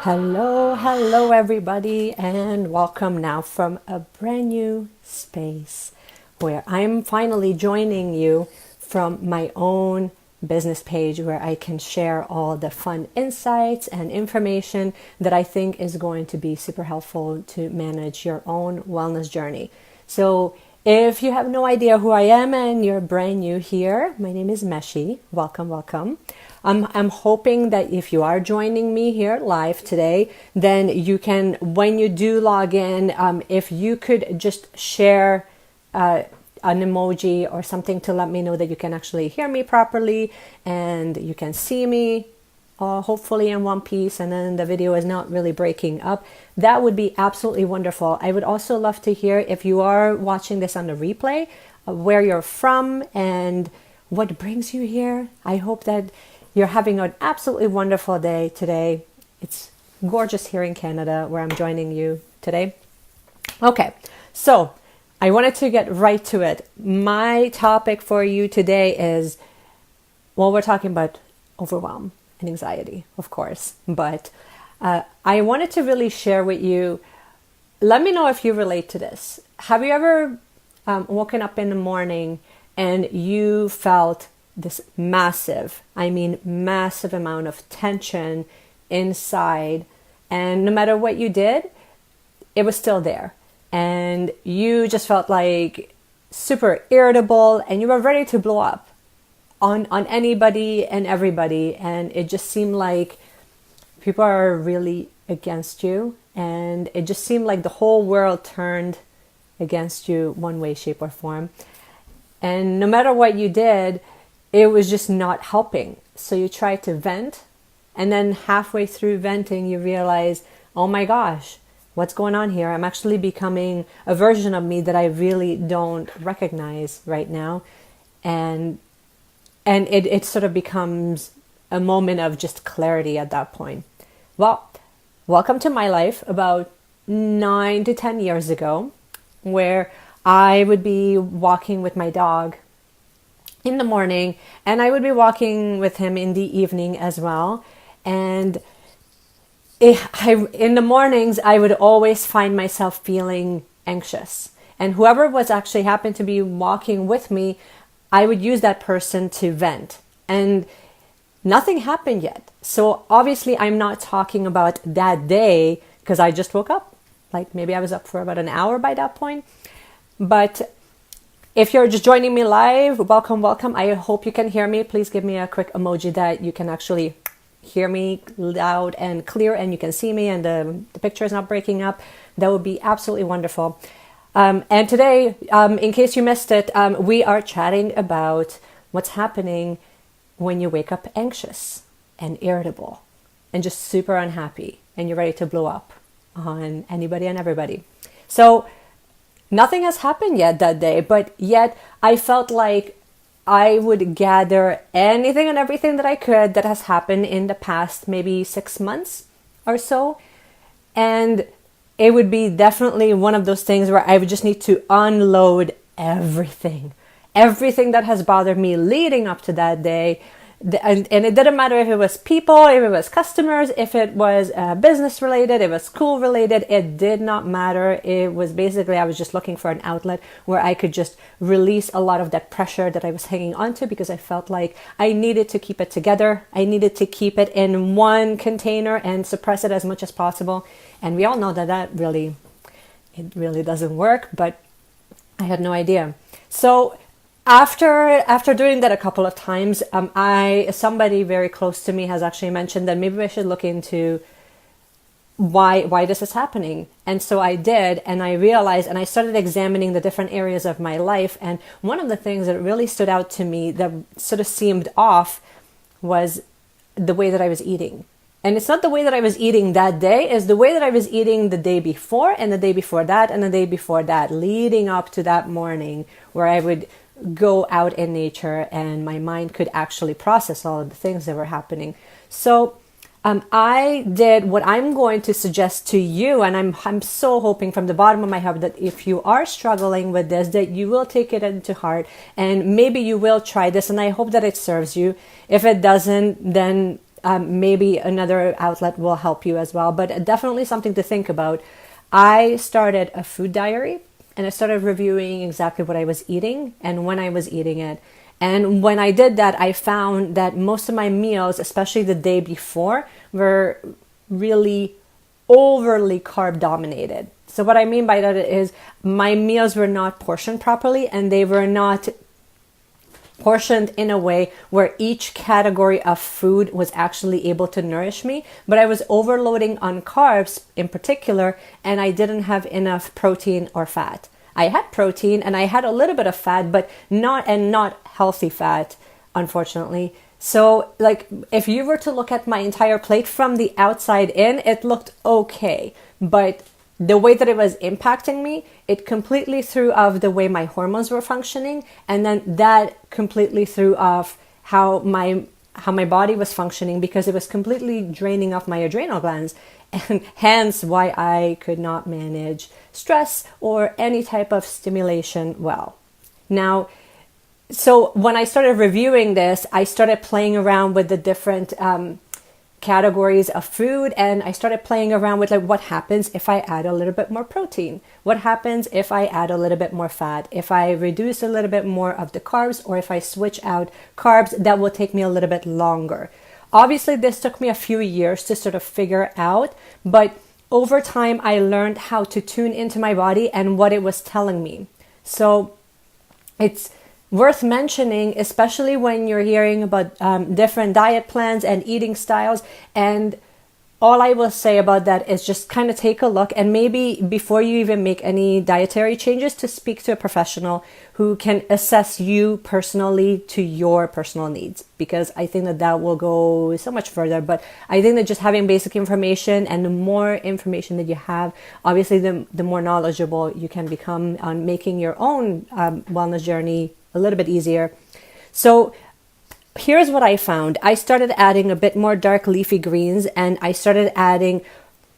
Hello, everybody, and welcome now from a brand new space where I'm finally joining you from my own business page where I can share all the fun insights and information that I think is going to be super helpful to manage your own wellness journey. So, if you have no idea who I am and you're brand new here, my name is Meshi. Welcome. I'm hoping that if you are joining me here live today, then you can, when you do log in, if you could just share an emoji or something to let me know that you can actually hear me properly and you can see me hopefully in one piece, and then the video is not really breaking up. That would be absolutely wonderful. I would also love to hear, if you are watching this on the replay, where you're from and what brings you here. I hope that you're having an absolutely wonderful day today. It's gorgeous here in Canada where I'm joining you today. Okay, so I wanted to get right to it. My topic for you today is, well, we're talking about overwhelm and anxiety, of course, but I wanted to really share with you, let me know if you relate to this. Have you ever woken up in the morning and you felt this massive amount of tension inside, and no matter what you did, it was still there, and you just felt like super irritable and you were ready to blow up on anybody and everybody, and it just seemed like people are really against you, and it just seemed like the whole world turned against you one way, shape, or form. And no matter what you did, it was just not helping. So you try to vent, and then halfway through venting, you realize, oh my gosh, what's going on here? I'm actually becoming a version of me that I really don't recognize right now. And it sort of becomes a moment of just clarity at that point. Well, welcome to my life about 9 to 10 years ago, where I would be walking with my dog in the morning, and I would be walking with him in the evening as well. And in the mornings, I would always find myself feeling anxious. And whoever was actually happened to be walking with me, I would use that person to vent. And nothing happened yet. So obviously, I'm not talking about that day because I just woke up. Like maybe I was up for about an hour by that point. But if you're just joining me live, welcome. I hope you can hear me. Please give me a quick emoji that you can actually hear me loud and clear and you can see me and the picture is not breaking up. That would be absolutely wonderful. And today, in case you missed it, we are chatting about what's happening when you wake up anxious and irritable and just super unhappy and you're ready to blow up on anybody and everybody. So nothing has happened yet that day, but yet I felt like I would gather anything and everything that I could that has happened in the past maybe 6 months or so. And it would be definitely one of those things where I would just need to unload everything that has bothered me leading up to that day. And it didn't matter if it was people, if it was customers, if it was business related, if it was school related, it did not matter. It was basically, I was just looking for an outlet where I could just release a lot of that pressure that I was hanging onto, because I felt like I needed to keep it together. I needed to keep it in one container and suppress it as much as possible. And we all know that it really doesn't work, but I had no idea. So after doing that a couple of times, somebody very close to me has actually mentioned that maybe I should look into why this is happening. And so I did, and I realized, and I started examining the different areas of my life. And one of the things that really stood out to me that sort of seemed off was the way that I was eating. And it's not the way that I was eating that day, it's the way that I was eating the day before and the day before that and the day before that, leading up to that morning where I would go out in nature and my mind could actually process all of the things that were happening. So I did what I'm going to suggest to you, and I'm so hoping from the bottom of my heart that if you are struggling with this, that you will take it into heart and maybe you will try this, and I hope that it serves you. If it doesn't, then maybe another outlet will help you as well, but definitely something to think about. I started a food diary and I started reviewing exactly what I was eating and when I was eating it. And when I did that, I found that most of my meals, especially the day before, were really overly carb dominated. So what I mean by that is my meals were not portioned properly, and they were not portioned in a way where each category of food was actually able to nourish me. But I was overloading on carbs in particular, and I didn't have enough protein or fat. I had protein and I had a little bit of fat, but not healthy fat, unfortunately. So like if you were to look at my entire plate from the outside in, it looked okay. But the way that it was impacting me, it completely threw off the way my hormones were functioning. And then that completely threw off how my body was functioning, because it was completely draining off my adrenal glands, and hence why I could not manage stress or any type of stimulation well. Now, so when I started reviewing this, I started playing around with the different categories of food, and I started playing around with like what happens if I add a little bit more protein, what happens if I add a little bit more fat, if I reduce a little bit more of the carbs, or if I switch out carbs. That will take me a little bit longer. Obviously this took me a few years to sort of figure out, but over time I learned how to tune into my body and what it was telling me. So it's worth mentioning, especially when you're hearing about different diet plans and eating styles. And all I will say about that is just kind of take a look, and maybe before you even make any dietary changes, to speak to a professional who can assess you personally to your personal needs, because I think that will go so much further. But I think that just having basic information, and the more information that you have, obviously the more knowledgeable you can become on making your own wellness journey a little bit easier. So here's what I found. I started adding a bit more dark leafy greens, and I started adding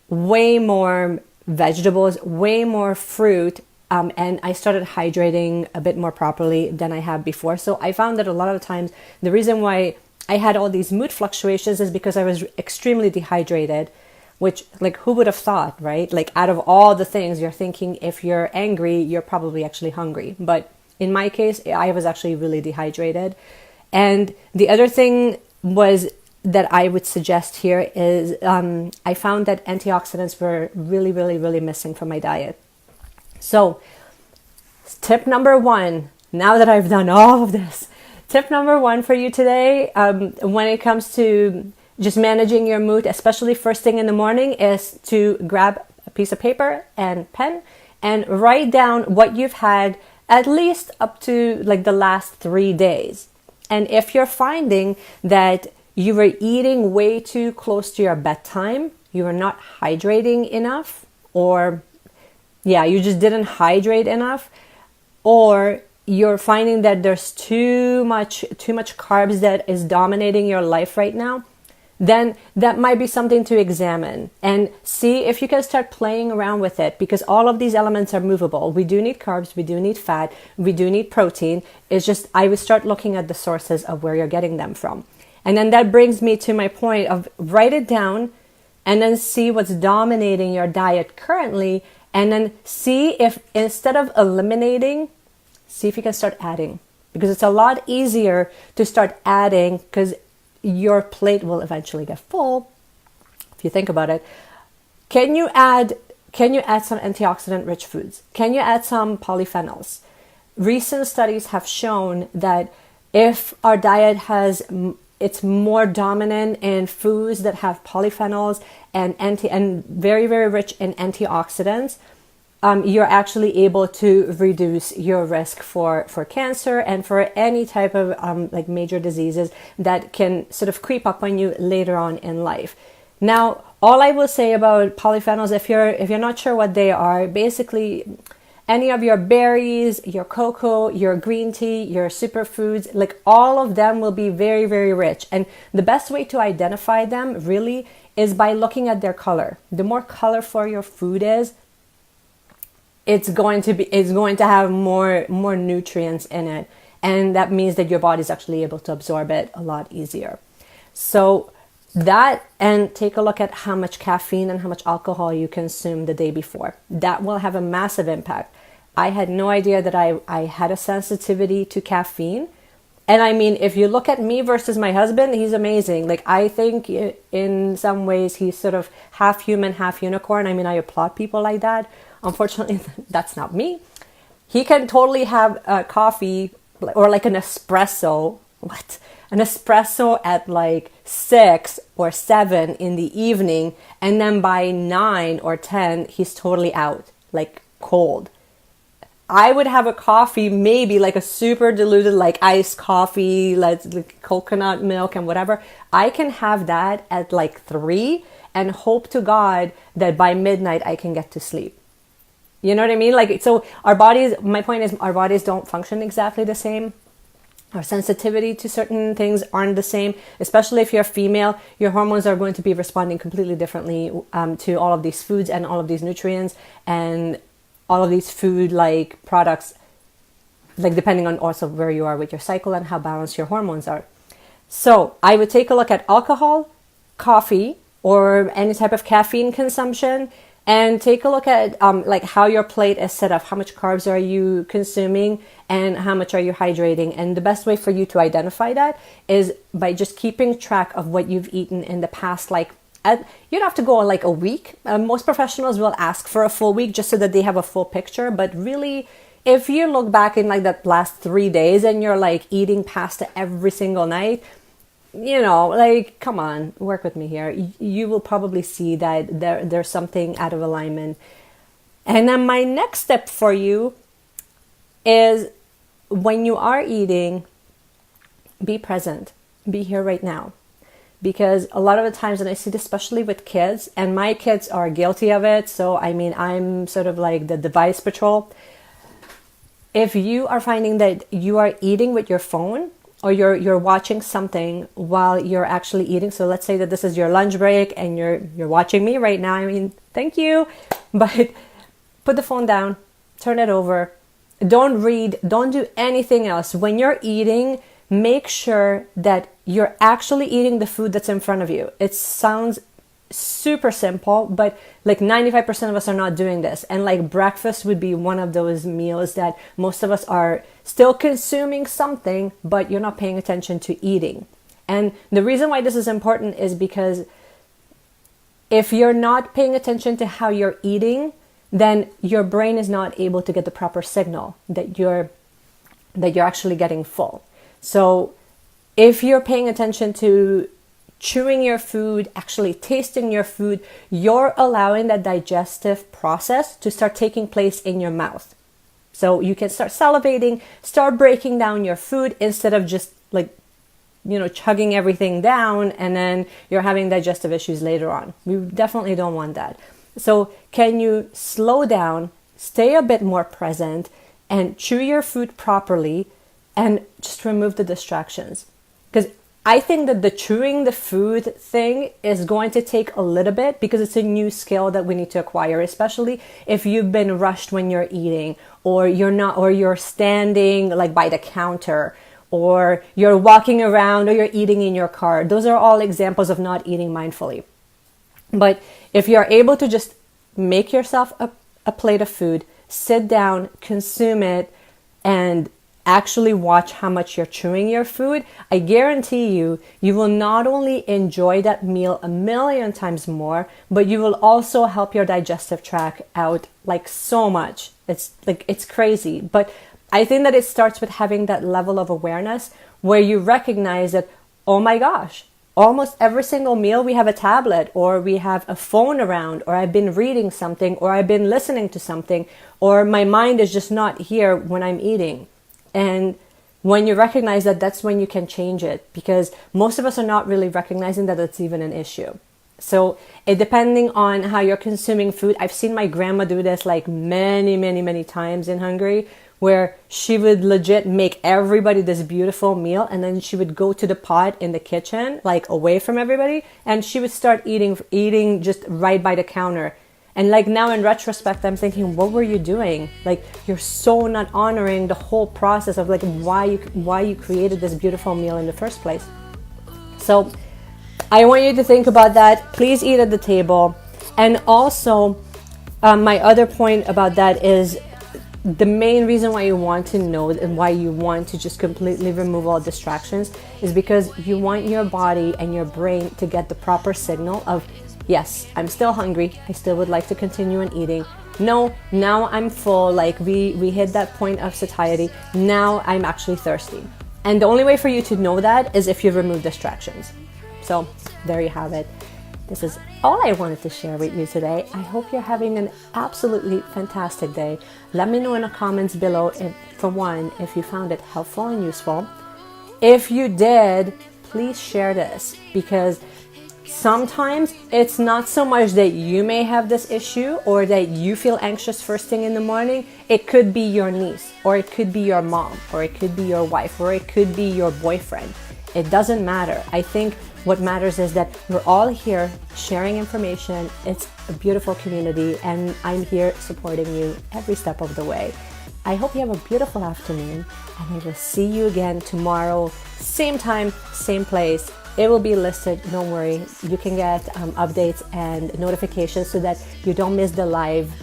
way more vegetables, way more fruit, and I started hydrating a bit more properly than I have before. So I found that a lot of the times the reason why I had all these mood fluctuations is because I was extremely dehydrated, which, like, who would have thought, right? Like, out of all the things you're thinking, if you're angry, you're probably actually hungry. But in my case, I was actually really dehydrated. And the other thing was that I would suggest here is I found that antioxidants were really, really, really missing from my diet. So tip number one, now that I've done all of this, tip number one for you today, when it comes to just managing your mood, especially first thing in the morning, is to grab a piece of paper and pen and write down what you've had at least up to like the last 3 days. And if you're finding that you were eating way too close to your bedtime, you were not hydrating enough, or you just didn't hydrate enough, or you're finding that there's too much carbs that is dominating your life right now, then that might be something to examine and see if you can start playing around with it, because all of these elements are movable. We do need carbs, we do need fat, we do need protein. It's just I would start looking at the sources of where you're getting them from. And then that brings me to my point of write it down and then see what's dominating your diet currently, and then see if instead of eliminating, see if you can start adding, because it's a lot easier to start adding, because your plate will eventually get full. If you think about it, can you add some antioxidant rich foods? Can you add some polyphenols? Recent studies have shown that if our diet it's more dominant in foods that have polyphenols and very, very rich in antioxidants, you're actually able to reduce your risk for cancer and for any type of like major diseases that can sort of creep up on you later on in life. Now, all I will say about polyphenols, if you're not sure what they are, basically any of your berries, your cocoa, your green tea, your superfoods, like all of them will be very, very rich. And the best way to identify them really is by looking at their color. The more colorful your food is, it's going to have more nutrients in it, and that means that your body is actually able to absorb it a lot easier. So That, and take a look at how much caffeine and how much alcohol you consume the day before. That will have a massive impact. I had no idea that I had a sensitivity to caffeine. And I mean, if you look at me versus my husband, he's amazing. Like, I think in some ways he's sort of half human, half unicorn. I mean, I applaud people like that. Unfortunately, that's not me. He can totally have a coffee or like an espresso. What? An espresso at like 6 or 7 in the evening, and then by 9 or 10 he's totally out, like cold. I would have a coffee, maybe like a super diluted, like iced coffee, like coconut milk and whatever. I can have that at like 3 and hope to God that by midnight I can get to sleep. You know what I mean? Like, so our bodies, my point is, our bodies don't function exactly the same. Our sensitivity to certain things aren't the same, especially if you're female. Your hormones are going to be responding completely differently to all of these foods and all of these nutrients and all of these food like products, like depending on also where you are with your cycle and how balanced your hormones are. So I would take a look at alcohol, coffee, or any type of caffeine consumption, and take a look at like how your plate is set up. How much carbs are you consuming and how much are you hydrating? And the best way for you to identify that is by just keeping track of what you've eaten in the past, like you don't have to go on like a week. Most professionals will ask for a full week just so that they have a full picture. But really, if you look back in like that last 3 days and you're like eating pasta every single night, you know, like, come on, work with me here. You will probably see that there's something out of alignment. And then my next step for you is, when you are eating, be present, be here right now. Because a lot of the times, and I see this especially with kids, and my kids are guilty of it. So, I mean, I'm sort of like the device patrol. If you are finding that you are eating with your phone, or you're watching something while you're actually eating. So let's say that this is your lunch break and you're watching me right now. I mean, thank you. But put the phone down, turn it over. Don't read, don't do anything else. When you're eating, make sure that you're actually eating the food that's in front of you. It sounds super simple, but like 95% of us are not doing this. And like breakfast would be one of those meals that most of us are still consuming something, but you're not paying attention to eating. And the reason why this is important is because if you're not paying attention to how you're eating, then your brain is not able to get the proper signal that you're actually getting full. So if you're paying attention to chewing your food, actually tasting your food, you're allowing that digestive process to start taking place in your mouth. So you can start salivating, start breaking down your food instead of just like, you know, chugging everything down and then you're having digestive issues later on. We definitely don't want that. So can you slow down, stay a bit more present, and chew your food properly and just remove the distractions? Because I think that the chewing the food thing is going to take a little bit because it's a new skill that we need to acquire, especially if you've been rushed when you're eating, or you're standing like by the counter, or you're walking around, or you're eating in your car. Those are all examples of not eating mindfully. But if you're able to just make yourself a plate of food, sit down, consume it, and actually watch how much you're chewing your food, I guarantee you will not only enjoy that meal a million times more, but you will also help your digestive tract out like so much. It's crazy. But I think that it starts with having that level of awareness where you recognize that, oh my gosh, almost every single meal we have a tablet, or we have a phone around, or I've been reading something, or I've been listening to something, or my mind is just not here when I'm eating. And when you recognize that, that's when you can change it, because most of us are not really recognizing that it's even an issue. So depending on how you're consuming food, I've seen my grandma do this like many, many, many times in Hungary, where she would legit make everybody this beautiful meal, and then she would go to the pot in the kitchen, like away from everybody, and she would start eating just right by the counter. And like now in retrospect, I'm thinking, what were you doing? Like, you're so not honoring the whole process of like why you created this beautiful meal in the first place. So I want you to think about that. Please eat at the table. And also, my other point about that is the main reason why you want to know and why you want to just completely remove all distractions is because you want your body and your brain to get the proper signal of, yes, I'm still hungry. I still would like to continue on eating. No, now I'm full. Like we hit that point of satiety. Now I'm actually thirsty. And the only way for you to know that is if you remove distractions. So there you have it. This is all I wanted to share with you today. I hope you're having an absolutely fantastic day. Let me know in the comments below, for one, if you found it helpful and useful. If you did, please share this, because sometimes it's not so much that you may have this issue or that you feel anxious first thing in the morning. It could be your niece, or it could be your mom, or it could be your wife, or it could be your boyfriend. It doesn't matter. I think what matters is that we're all here sharing information. It's a beautiful community, and I'm here supporting you every step of the way. I hope you have a beautiful afternoon, and I will see you again tomorrow, same time, same place. It will be listed, don't worry. You can get updates and notifications so that you don't miss the live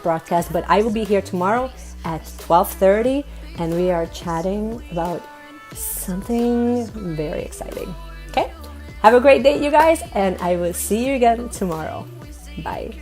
broadcast. But I will be here tomorrow at 12:30, and we are chatting about something very exciting. Okay? Have a great day, you guys, and I will see you again tomorrow. Bye.